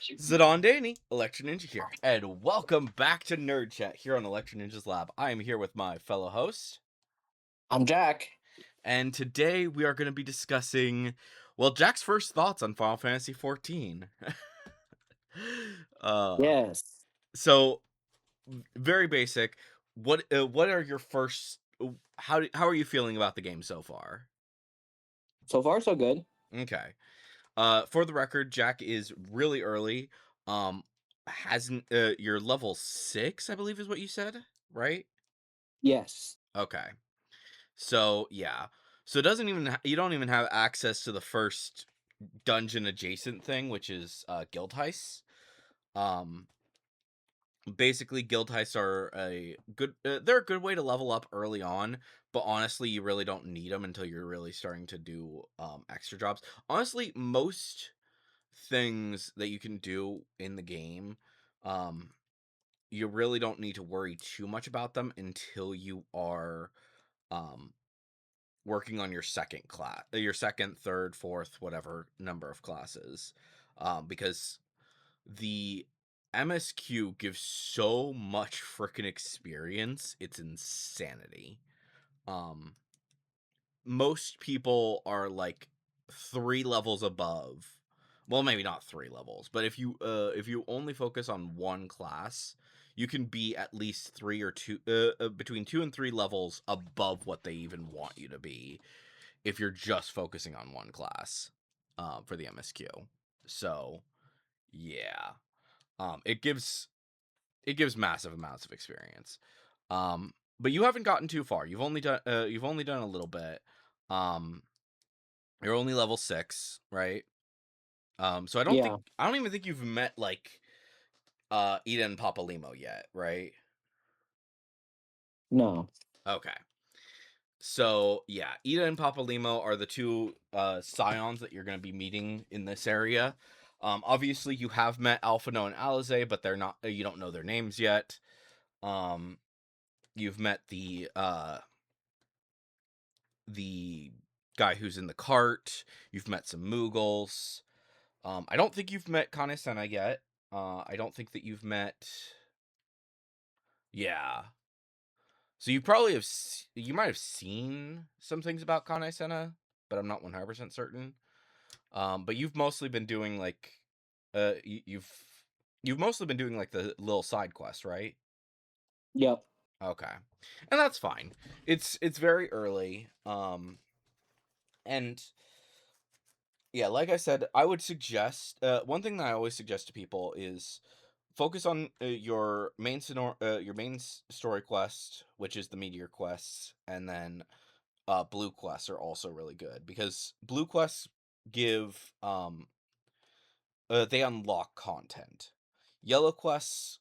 Zidane Danny, Electro Ninja here, and welcome back to Nerd Chat here on Electro Ninja's Lab. I am here with my fellow host, I'm Jack. and today we are going to be discussing, well, Jack's first thoughts on Final Fantasy XIV. uh, Yes. so very basic. What are your first? How are you feeling about the game so far? So far, so good. Okay. For the record, Jack is really early. Um, hasn't you're level 6, I believe is what you said, right? Yes. Okay. So, yeah. So it doesn't even you don't even have access to the first dungeon adjacent thing, which is guild heists. Um Basically guild heists are a good they're a good way to level up early on, but honestly, you really don't need them until you're really starting to do extra jobs. Honestly, most things that you can do in the game, um, you really don't need to worry too much about them until you are um, working on your second class, your second, third, fourth, whatever number of classes, because the MSQ gives so much freaking experience. It's insanity. Um, Most people are like 3 levels above. Well, maybe not 3 levels, but if you only focus on one class, you can be at least 3 or 2 between 2 and 3 levels above what they even want you to be if you're just focusing on one class for the MSQ. So, yeah. It gives massive amounts of experience. But you haven't gotten too far. You've only done a little bit. Um you're only level 6, right? So Yeah. I don't even think you've met like Ida and Papa Limo yet, right? No. Okay. So yeah, Ida and Papa Limo are the two scions that you're gonna be meeting in this area. Obviously you have met Alphino and Alize, but they're not you don't know their names yet. Um you've met the guy who's in the cart, you've met some Moogles. I don't think you've met Kane-senna yet. I don't think that you've met. Yeah. So you might have seen some things about Kane-senna, but I'm not 100% certain. But you've mostly been doing like, uh, y- you've you've mostly been doing like the little side quests, right? Yep. Okay, and that's fine. It's very early. And yeah, like I said, I would suggest one thing that I always suggest to people is focus on your main story quest, which is the meteor quests, and then blue quests are also really good because blue quests give they unlock content. Yellow quests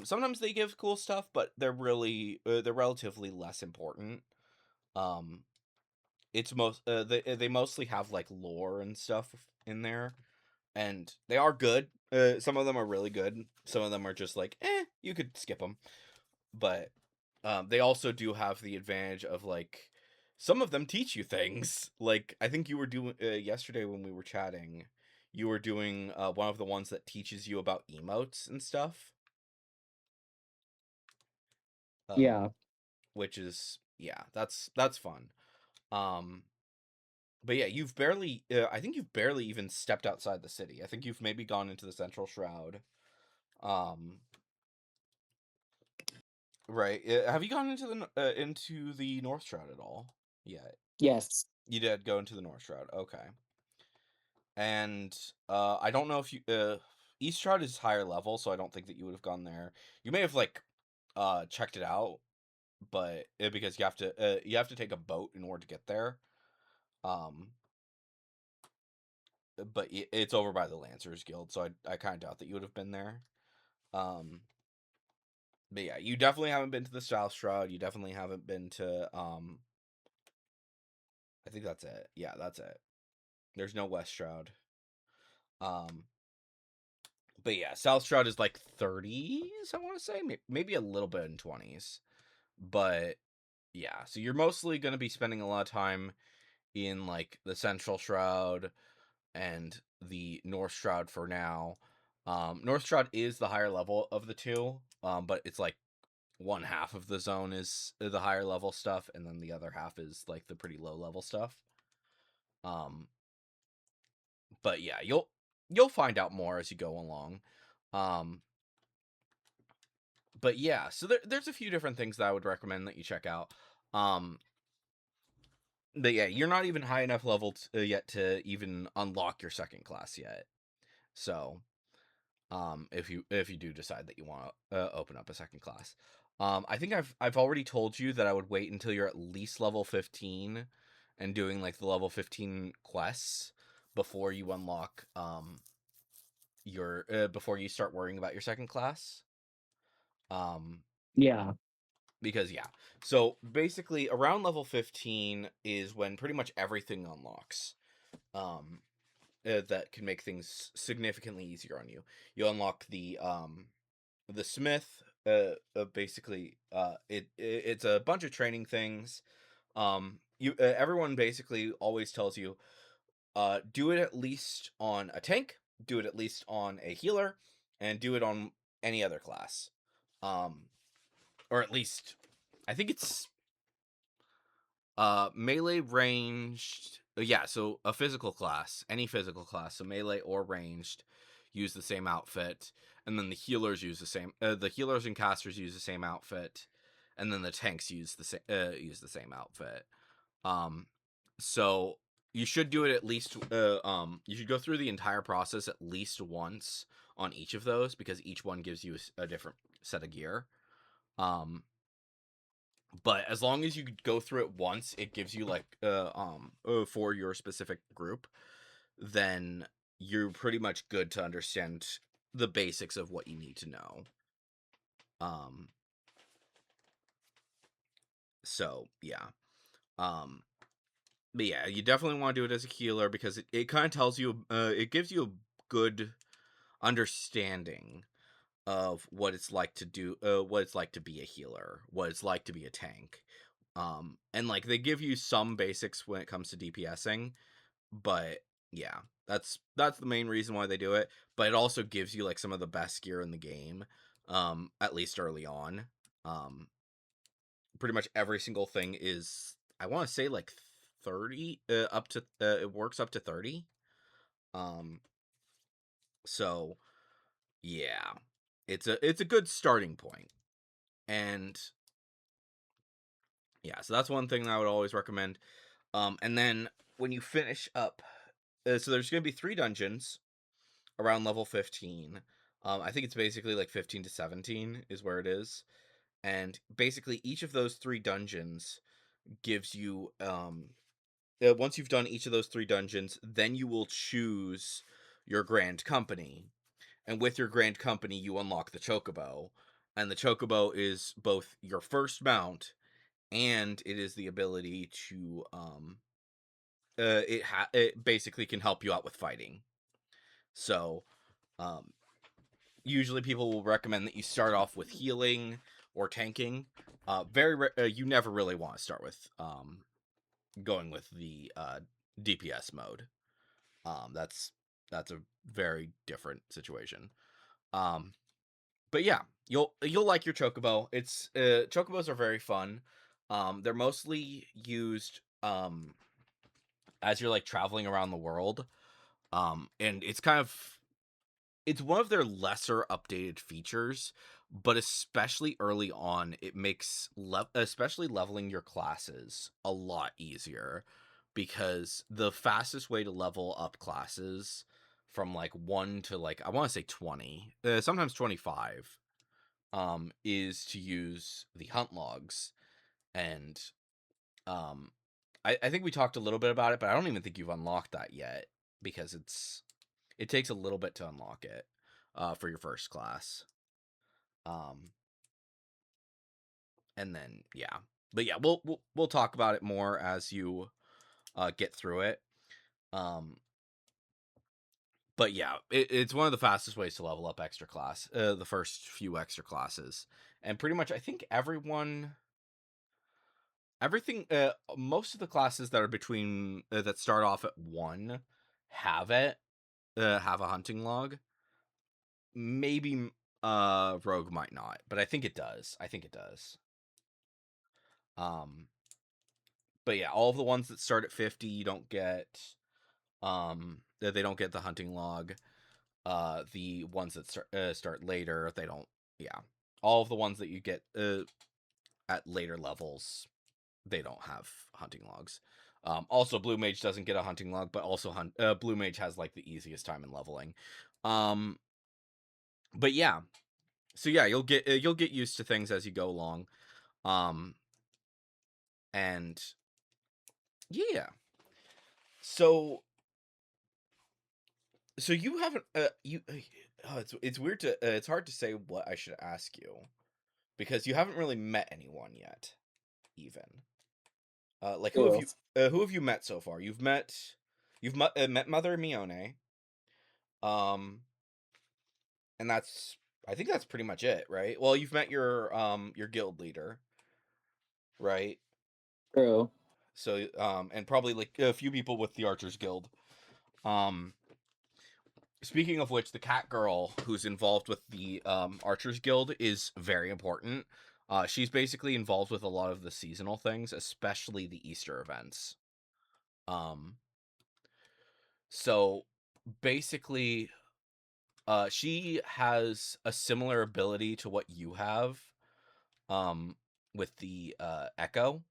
sometimes they give cool stuff, but they're relatively less important. Um it's most they mostly have like lore and stuff in there, and they are good. Some of them are really good. Some of them are just like, you could skip them. But they also do have the advantage of like some of them teach you things. Like I think you were doing yesterday when we were chatting, you were doing one of the ones that teaches you about emotes and stuff. Uh, Yeah. which is yeah, that's fun. Um, but yeah, I think you've barely even stepped outside the city. I think you've maybe gone into the Central Shroud. Um, right. Have you gone into the North Shroud at all yet? Yes. You did go into the North Shroud. Okay. And I don't know if you East Shroud is higher level, so I don't think that you would have gone there. You may have like checked it out, but because you have to take a boat in order to get there. Um but it's over by the Lancers Guild, so I kind of doubt that you would have been there. Um but yeah, you definitely haven't been to the South Shroud. You definitely haven't been to I think that's it. Yeah, that's it. There's no West Shroud. Um but yeah, South Shroud is like 30s, I want to say, maybe a little bit in 20s. But yeah, so you're mostly going to be spending a lot of time in like the Central Shroud and the North Shroud for now. Northstrahd is the higher level of the two, but it's like one half of the zone is the higher level stuff, and then the other half is like the pretty low level stuff. Um, but yeah, you'll find out more as you go along. Um, but yeah, so there's a few different things that I would recommend that you check out. Um, but yeah, you're not even high enough level yet to even unlock your second class yet. So, if you do decide that you want to open up a second class, I think I've already told you that I would wait until you're at least level 15 and doing like the level 15 quests before you unlock your before you start worrying about your second class. Um, Yeah. because yeah, so basically around level 15 is when pretty much everything unlocks. Um, that can make things significantly easier on you. You unlock the smith. Basically, it's a bunch of training things. You everyone basically always tells you, do it at least on a tank, do it at least on a healer, and do it on any other class. Um, or at least, I think it's melee ranged. Yeah, so a physical class, any physical class, so melee or ranged, use the same outfit, and then the healers use the same. The healers and casters use the same outfit, and then the tanks use the same outfit. Um, so you should do it at least. You should go through the entire process at least once on each of those because each one gives you a different set of gear. Um, but as long as you go through it once, it gives you like for your specific group, then you're pretty much good to understand the basics of what you need to know. Um so yeah. Um but yeah, you definitely want to do it as a healer because it kind of tells you it gives you a good understanding of what it's like to do what it's like to be a healer, what it's like to be a tank. And like they give you some basics when it comes to DPSing, but yeah, that's the main reason why they do it, but it also gives you like some of the best gear in the game, at least early on. Um Pretty much every single thing is, I want to say, like 30 up to it works up to 30. Um so yeah, it's a good starting point. And yeah, so that's one thing that I would always recommend. And then when you finish up, so there's going to be 3 dungeons around level 15. I think it's basically like 15 to 17 is where it is. And basically each of those 3 dungeons gives you once you've done each of those 3 dungeons, then you will choose your grand company. And with your grand company, you unlock the chocobo. And the chocobo is both your first mount and it is the ability to it basically can help you out with fighting. So, um usually people will recommend that you start off with healing or tanking. You never really want to start with going with the DPS mode. That's a very different situation. Um, but yeah, you'll like your chocobo. It's chocobos are very fun. They're mostly used as you're like traveling around the world. And it's one of their lesser updated features, but especially early on, it makes especially leveling your classes a lot easier because the fastest way to level up classes from like 1 to like I want to say 20, sometimes 25, is to use the hunt logs. And um I think we talked a little bit about it, but I don't even think you've unlocked that yet because it takes a little bit to unlock it for your first class. Um, and then yeah, but yeah, we'll talk about it more as you get through it. Um, but yeah, it's one of the fastest ways to level up extra class. The first few extra classes, and pretty much I think everything, most of the classes that are between that start off at 1 have it have a hunting log. maybe Rogue might not, but I think it does. I think it does. Um, but yeah, all of the ones that start at 50, you don't get. They don't get the hunting log. The ones that start later, they don't. Yeah, all of the ones that you get at later levels, they don't have hunting logs. Also, Blue Mage doesn't get a hunting log, but also Blue Mage has like the easiest time in leveling. Um, but yeah, so yeah, you'll get used to things as you go along. Um, and yeah, so you haven't it's weird to it's hard to say what I should ask you because you haven't really met anyone yet, even. Like True. who have you met so far? Met Mother Mione. Um, and that's I think that's pretty much it, right? Well, you've met your guild leader, right? True. So and probably like a few people with the Archers Guild. Um, Speaking of which, the cat girl who's involved with the Archers Guild is very important. She's basically involved with a lot of the seasonal things, especially the Easter events. Um, so basically, she has a similar ability to what you have, with the Echo.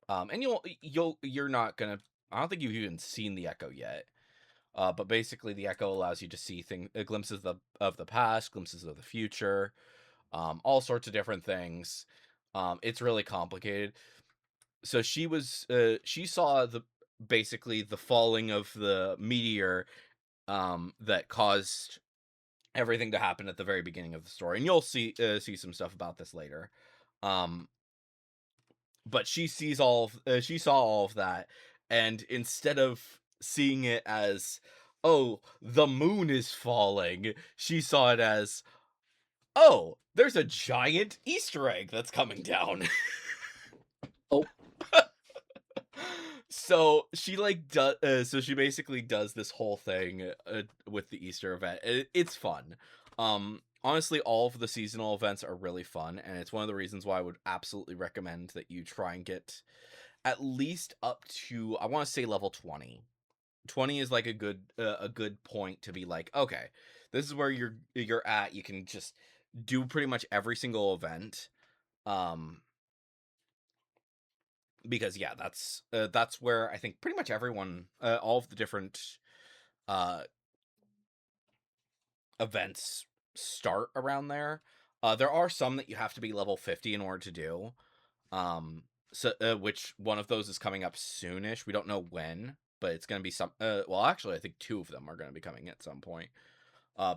And you're not gonna. I don't think you've even seen the Echo yet. But basically, the Echo allows you to see glimpses of the past, glimpses of the future, all sorts of different things. It's really complicated. So she saw the basically the falling of the meteor that caused everything to happen at the very beginning of the story, and you'll see some stuff about this later. Um, but she saw all of that, and instead of seeing it as, oh, the moon is falling, she saw it as, oh, there's a giant Easter egg that's coming down. Oh, So she so she basically does this whole thing with the Easter event. It's fun. Honestly, all of the seasonal events are really fun, and it's one of the reasons why I would absolutely recommend that you try and get at least up to, I want to say, level 20. 20 is like a good point to be like, okay, this is where you're at. You can just do pretty much every single event. Um because yeah, that's where I think pretty much everyone, all of the different uh events start around there. There are some that you have to be level 50 in order to do. So which one of those is coming up soonish. We don't know when, but it's going to be some well, actually I think two of them are going to be coming at some point.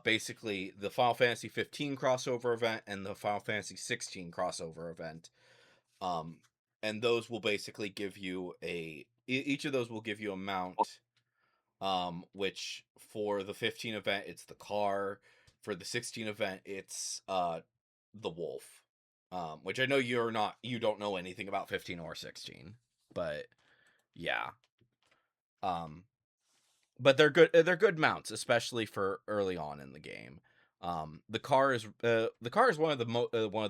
Basically the Final Fantasy 15 crossover event and the Final Fantasy 16 crossover event. Um and those will basically give you each of those will give you a mount, which for the 15 event it's the car, for the 16 event it's the wolf. Which I know you don't know anything about 15 or 16, but yeah. Um but they're good mounts, especially for early on in the game. The car is one of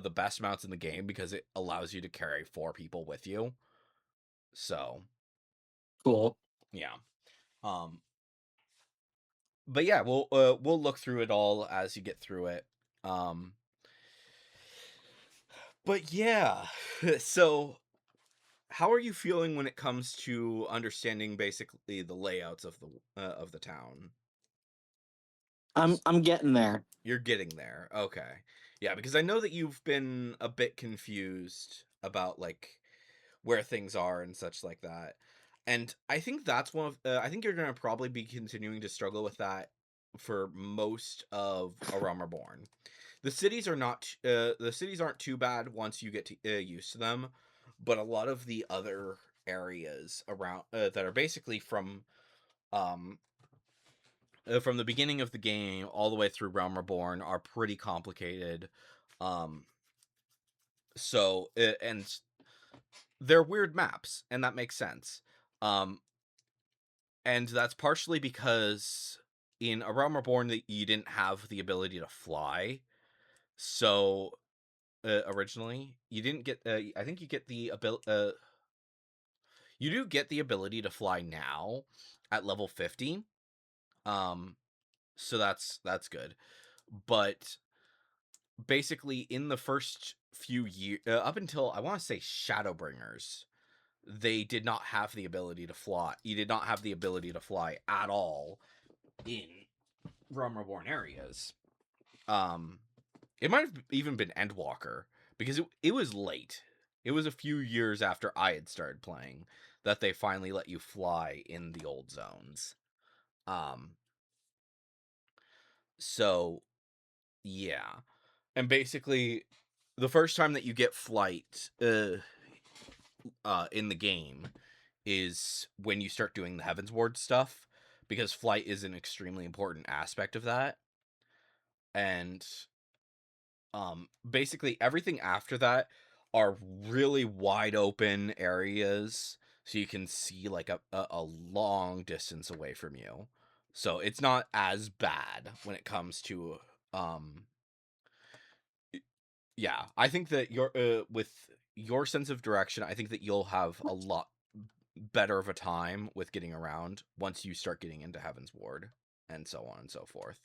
the best mounts in the game because it allows you to carry four people with you. So, cool. yeah. Um but yeah, we'll look through it all as you get through it. Um but yeah. So how are you feeling when it comes to understanding basically the layouts of the town? I'm getting there. You're getting there. Okay. Yeah, because I know that you've been a bit confused about like where things are and such like that. And I think I think you're going to probably be continuing to struggle with that for most of A Realm Reborn. The cities aren't too bad once you get used to them, but a lot of the other areas around that are basically um from the beginning of the game all the way through Realm Reborn are pretty complicated. Um, and they're weird maps, and that makes sense. Um, and that's partially because in A Realm Reborn that you didn't have the ability to fly. So originally, you didn't get. I think you get the ability. You do get the ability to fly now at level 50. Um, so that's good. But basically, in the first few years, up until I want to say Shadowbringers, they did not have the ability to fly. You did not have the ability to fly at all in Realm Reborn areas. Um, it might have even been Endwalker because it was late. It was a few years after I had started playing that they finally let you fly in the old zones. Um, so yeah, and basically, the first time that you get flight in the game is when you start doing the Heavens Ward stuff, because flight is an extremely important aspect of that. And basically everything after that are really wide open areas, so you can see like a long distance away from you. So it's not as bad when it comes to um yeah, I think that your with your sense of direction, I think that you'll have a lot better of a time with getting around once you start getting into Heaven's Ward and so on and so forth.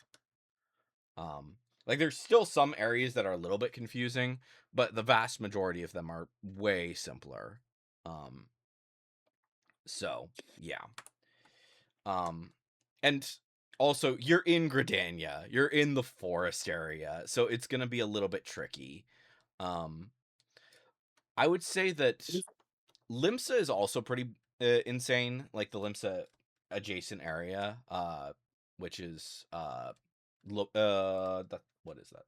Um, like there's still some areas that are a little bit confusing, but the vast majority of them are way simpler. Um, so yeah. Um, and also you're in Gridania, you're in the forest area, so it's gonna be a little bit tricky. Um, I would say that Limsa is also pretty insane, like the Limsa adjacent area, which is what is that?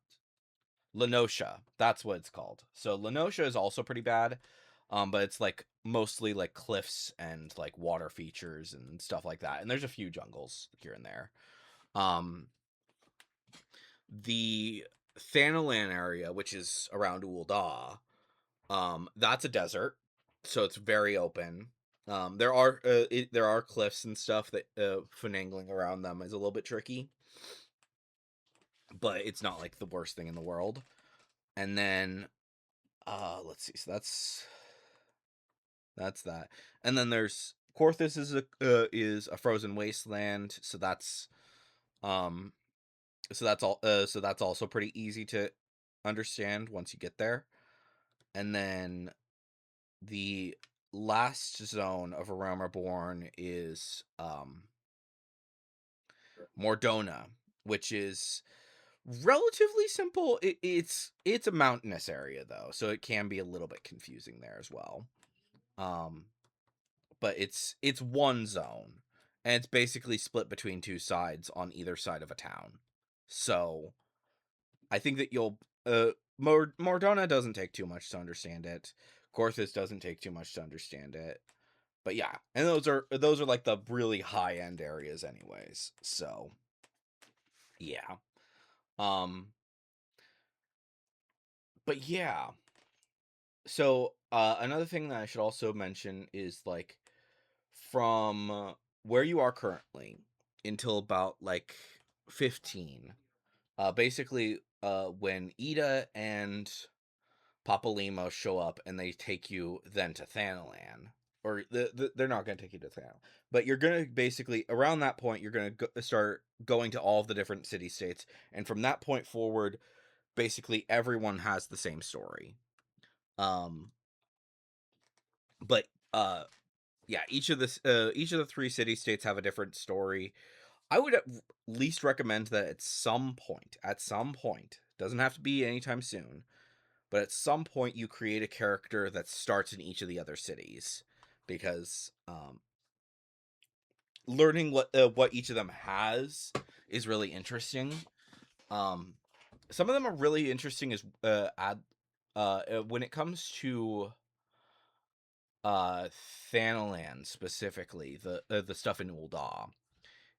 Lenosha. That's what it's called. So Lenosha is also pretty bad, but it's like mostly like cliffs and like water features and stuff like that. And there's a few jungles here and there. Um, the Thanalan area, which is around Ul'dah, that's a desert, so it's very open. There are cliffs and stuff that finagling around them is a little bit tricky, but it's not like the worst thing in the world. And then let's see, so that's that. And then there's Korthus is a frozen wasteland, so um that's also pretty easy to understand once you get there. And then the last zone of A Realm Reborn is Mordona, which is relatively simple. It's a mountainous area though, so it can be a little bit confusing there as well. Um, but it's one zone, and it's basically split between two sides on either side of a town. So I think that you'll Mordona doesn't take too much to understand it. Korthus doesn't take too much to understand it. But yeah, and those are like the really high end areas anyways. So yeah. Um but yeah. So another thing that I should also mention is like from where you are currently until about like 15. Basically when Ida and Papalimo show up and they take you then to Thanalan. Or they're not going to take you to Thanalan. But you're going to basically, around that point, you're going to start going to all of the different city states. And from that point forward, basically everyone has the same story. Um, but yeah, each of the three city states have a different story. I would at least recommend that at some point, doesn't have to be anytime soon, but at some point you create a character that starts in each of the other cities, because learning what each of them has is really interesting. Um, some of them are really interesting as when it comes to uh Thanalan specifically, the stuff in Ul'dah.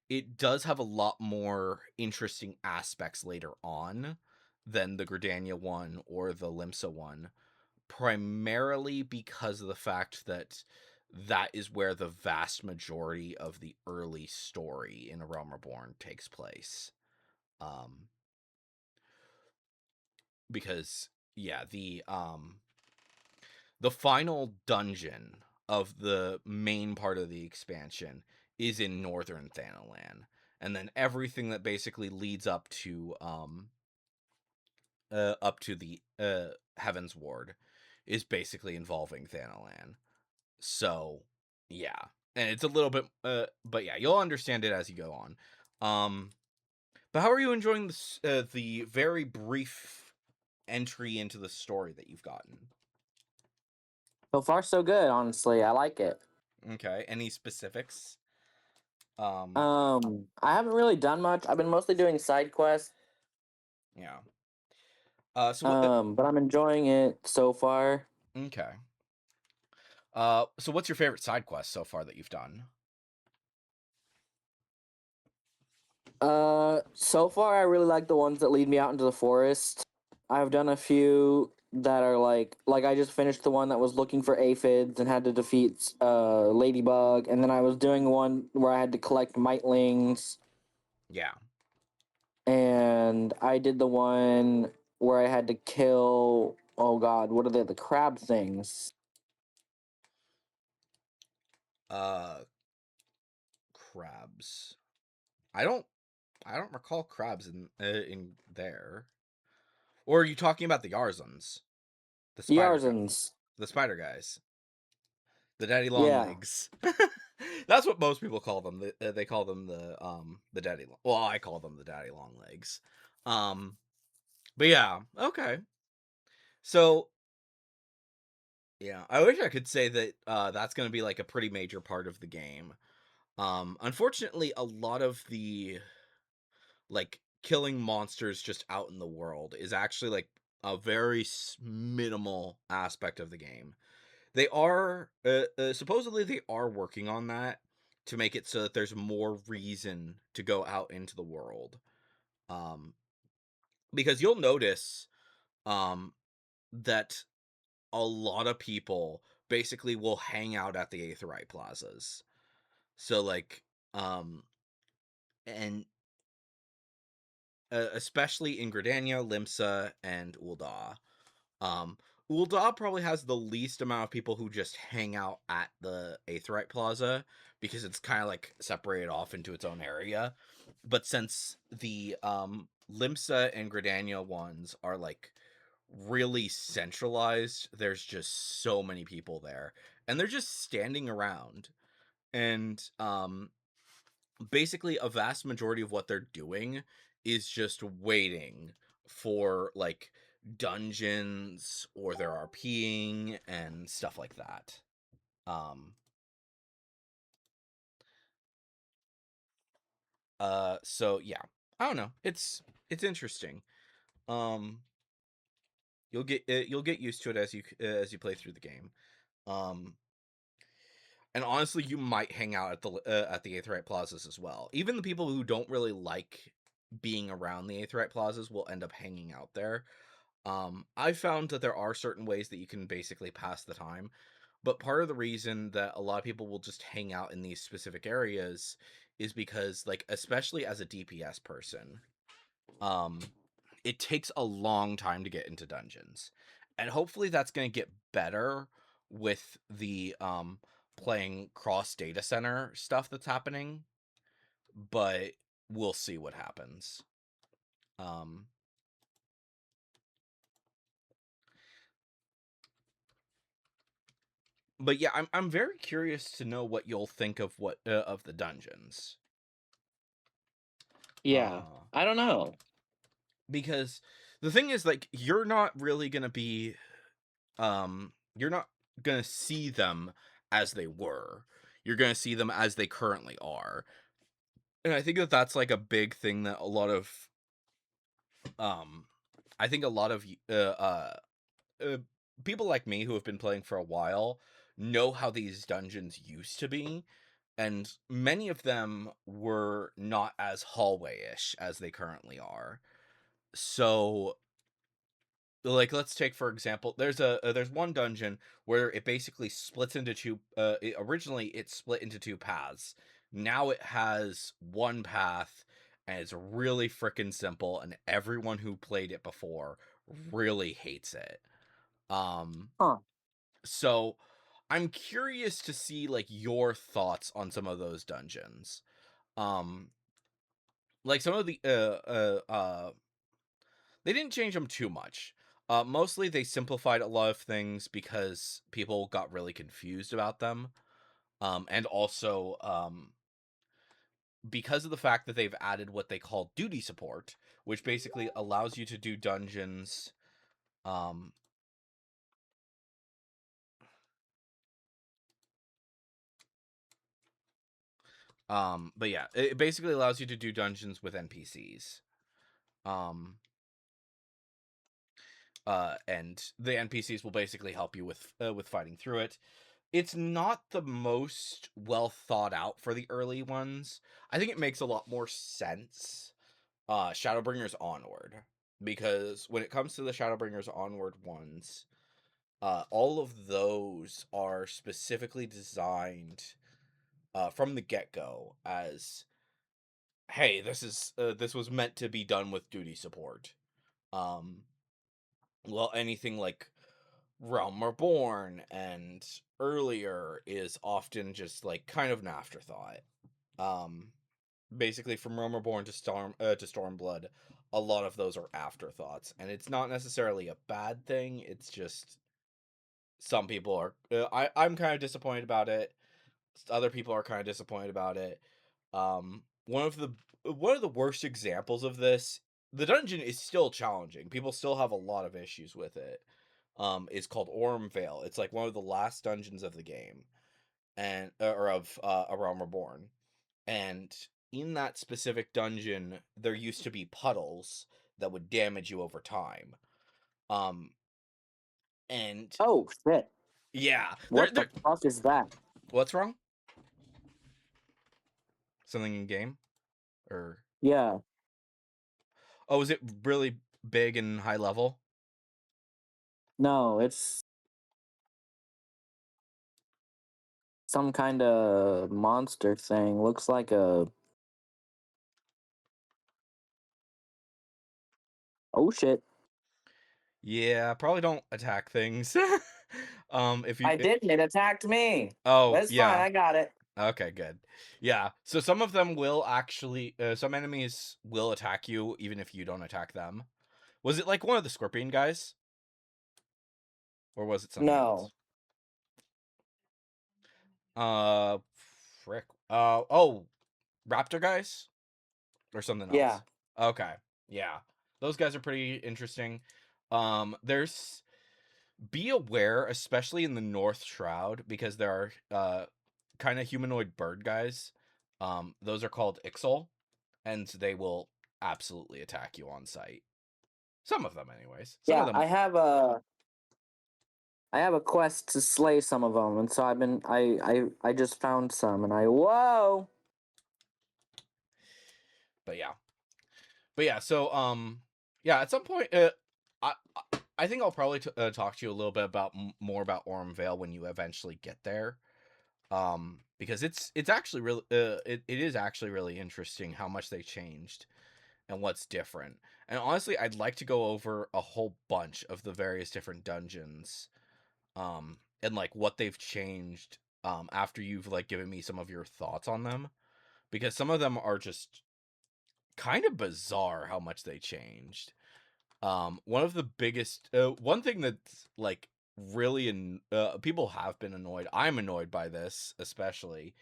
It does have a lot more interesting aspects later on than the Gridania one or the Limsa one, primarily because of the fact that that is where the vast majority of the early story in A Realm Reborn takes place. Um, because yeah, the final dungeon of the main part of the expansion is in northern Thanalan, and then everything that basically leads up to the Heaven's Ward is basically involving Thanalan. So, yeah. And it's a little bit but yeah, you'll understand it as you go on. But how are you enjoying the very brief entry into the story that you've gotten? So far, so good. Honestly, I like it. Okay, any specifics? Um, I haven't really done much. I've been mostly doing side quests. yeah. So what But I'm enjoying it so far. okay. So what's your favorite side quest so far that you've done? So far, I really like the ones that lead me out into the forest. I've done a few that are like I just finished the one that was looking for aphids and had to defeat ladybug, and then I was doing one where I had to collect mitlings, Yeah. and I did the one where I had to kill, oh god, what are they, the crab things? Uh, crabs. I don't I don't recall crabs in there. Or are you talking about the Yarzans? The The spider guy, Arzans. the spider guys, the daddy long Yeah. legs. That's what most people call them. They call them the daddy. Well, I call them the daddy long legs. Um, but yeah, okay. So yeah, I wish I could say that that's going to be like a pretty major part of the game. Unfortunately, a lot of the like killing monsters just out in the world is actually like a very minimal aspect of the game. They are supposedly they are working on that to make it so that there's more reason to go out into the world. Um, because you'll notice um that a lot of people basically will hang out at the Aetheryte plazas. So like um and especially in Gridania, Limsa, and Ul'dah. Um, Ul'dah probably has the least amount of people who just hang out at the Aetheryte Plaza because it's kind of like separated off into its own area. But since the Limsa and Gridania ones are like really centralized, there's just so many people there, and they're just standing around. And basically a vast majority of what they're doing is just waiting for like dungeons or they're RPing and stuff like that. Um so yeah. I don't know. It's interesting. Um you'll get used to it as you play through the game. Um and honestly, you might hang out at the Aetheryte plazas as well. Even the people who don't really like being around the Aetheryte plazas will end up hanging out there. I found that there are certain ways that you can basically pass the time, but part of the reason that a lot of people will just hang out in these specific areas is because, like, especially as a DPS person, um, it takes a long time to get into dungeons, and hopefully that's going to get better with the playing cross data center stuff that's happening, but we'll see what happens. Um, But yeah, I'm very curious to know what you'll think of what of the dungeons. Yeah. Uh I don't know. because the thing is like you're not really going to be you're not going to see them as they were. You're going to see them as they currently are. And I think that that's like a big thing that a lot of um I think a lot of uh people like me who have been playing for a while know how these dungeons used to be, and many of them were not as hallway-ish as they currently are. So like let's take for example, there's one dungeon where it basically splits into two. Originally it split into two paths. Now it has one path, and it's really freaking simple. And everyone who played it before really hates it. Um, Huh. so I'm curious to see like your thoughts on some of those dungeons. Um, like some of the they didn't change them too much. Mostly they simplified a lot of things because people got really confused about them. And also because of the fact that they've added what they call duty support, which basically allows you to do dungeons. Um, but yeah, it basically allows you to do dungeons with NPCs. Um, and the NPCs will basically help you with fighting through it. It's not the most well thought out for the early ones. I think it makes a lot more sense Shadowbringers Onward, because when it comes to the Shadowbringers Onward ones, all of those are specifically designed from the get-go as, hey, this was meant to be done with duty support. Um well, anything like Realm Reborn and earlier is often just like kind of an afterthought. Um, Basically from Realm Reborn to Stormblood, a lot of those are afterthoughts, and it's not necessarily a bad thing. It's just some people are. I'm kind of disappointed about it. Other people are kind of disappointed about it. One of the worst examples of this, the dungeon is still challenging. People still have a lot of issues with it. Is called Ormvale. It's like one of the last dungeons of the game, and or of A Realm Reborn. And in that specific dungeon, there used to be puddles that would damage you over time. Um, and Oh shit. yeah, What the they're fuck is that? what's wrong? Something in game or Yeah. oh, is it really big and high level? No, it's some kind of monster thing. Looks like a. Oh shit. Yeah, probably don't attack things. If you I didn't. It attacked me. oh That's fine. yeah, I got it. okay, good. Yeah, so some of them will actually, some enemies will attack you even if you don't attack them. Was it like one of the scorpion guys, or was it something No. else? Uh, frick. Oh, raptor guys or something Yeah. else. Okay, yeah, those guys are pretty interesting. There's be aware, especially in the North Shroud, because there are kind of humanoid bird guys. Those are called Ixol, and they will absolutely attack you on sight. Some of them, anyways. Some of Yeah. them, I have a quest to slay some of them, and so I've been. I just found some, and I. Whoa. but yeah, but yeah. So yeah. At some point, I think I'll probably talk to you a little bit about more about Orm Vale when you eventually get there. Because it's actually really it is actually really interesting how much they changed and what's different. And honestly, I'd like to go over a whole bunch of the various different dungeons, and like what they've changed, after you've like given me some of your thoughts on them, because some of them are just kind of bizarre how much they changed. One of the biggest, one thing that's like really, people have been annoyed. I'm annoyed by this especially,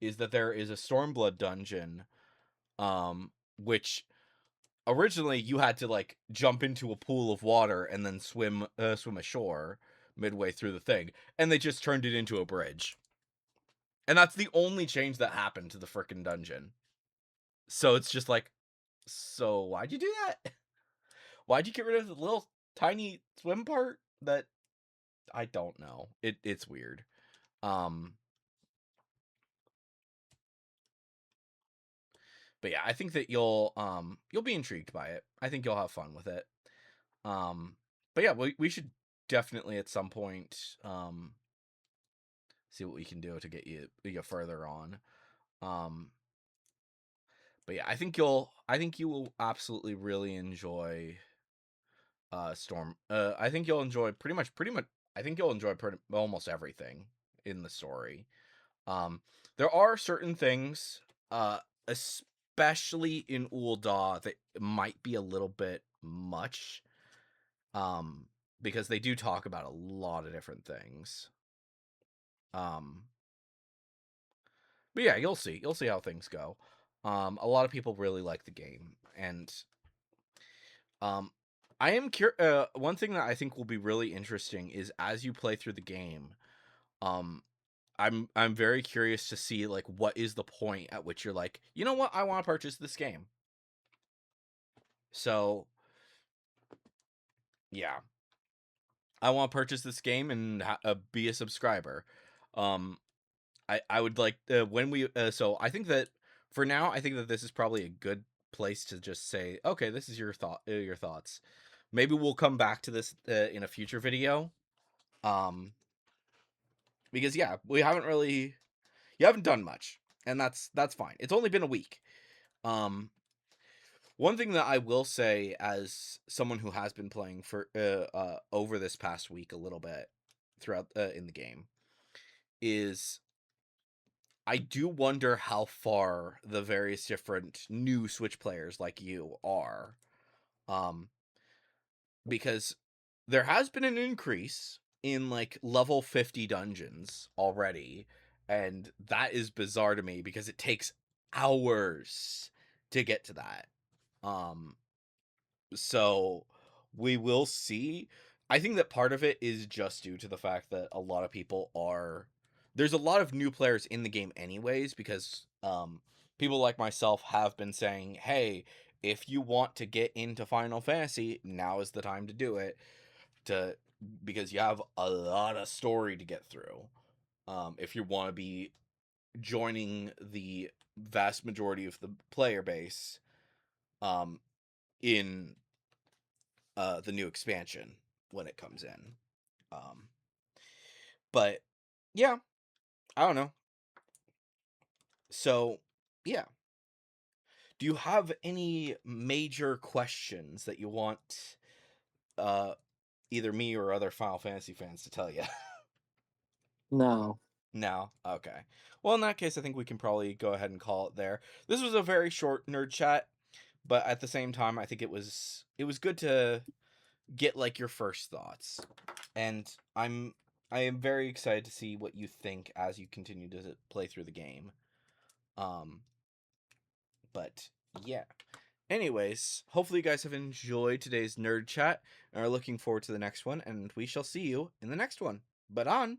is that there is a Stormblood dungeon, which originally you had to like jump into a pool of water and then swim ashore midway through the thing, and they just turned it into a bridge. And that's the only change that happened to the frickin' dungeon. So it's just like, so why'd you do that? Why'd you get rid of the little tiny swim part? That I don't know. It's weird. Um, but yeah, I think that you'll be intrigued by it. I think you'll have fun with it. Um, but yeah, we should definitely at some point see what we can do to get you further on. Um, but yeah, I think you will absolutely really enjoy Storm. I think you'll enjoy pretty much. I think you'll enjoy almost everything in the story. Um, there are certain things, uh, especially in Ul'dah, that might be a little bit much. Um, because they do talk about a lot of different things. Um, but yeah, you'll see. You'll see how things go. A lot of people really like the game, and um, I am one thing that I think will be really interesting is as you play through the game. Um, I'm very curious to see like what is the point at which you're like, you know what, I want to purchase this game. So yeah, I want to purchase this game and be a subscriber. Um, I would like when we so I think that for now I think that this is probably a good place to just say, okay, this is your thoughts. Maybe we'll come back to this in a future video. Um, because yeah, we haven't really you haven't done much, and that's fine. It's only been a week. Um, One thing that I will say, as someone who has been playing for over this past week a little bit throughout in the game, is I do wonder how far the various different new Switch players like you are, um, because there has been an increase in like level 50 dungeons already, and that is bizarre to me because it takes hours to get to that. Um, So we will see. I think that part of it is just due to the fact that a lot of people are there's a lot of new players in the game anyways because people like myself have been saying, "Hey, if you want to get into Final Fantasy, now is the time to do it to because you have a lot of story to get through. If you want to be joining the vast majority of the player base um in the new expansion when it comes in. Um, but yeah, I don't know. So yeah, do you have any major questions that you want uh either me or other Final Fantasy fans to tell you? No. No, okay. Well, in that case, I think we can probably go ahead and call it there. This was a very short nerd chat, but at the same time, I think it was good to get like your first thoughts. And I am very excited to see what you think as you continue to play through the game. Um but yeah. Anyways, hopefully you guys have enjoyed today's nerd chat and are looking forward to the next one, and we shall see you in the next one. But on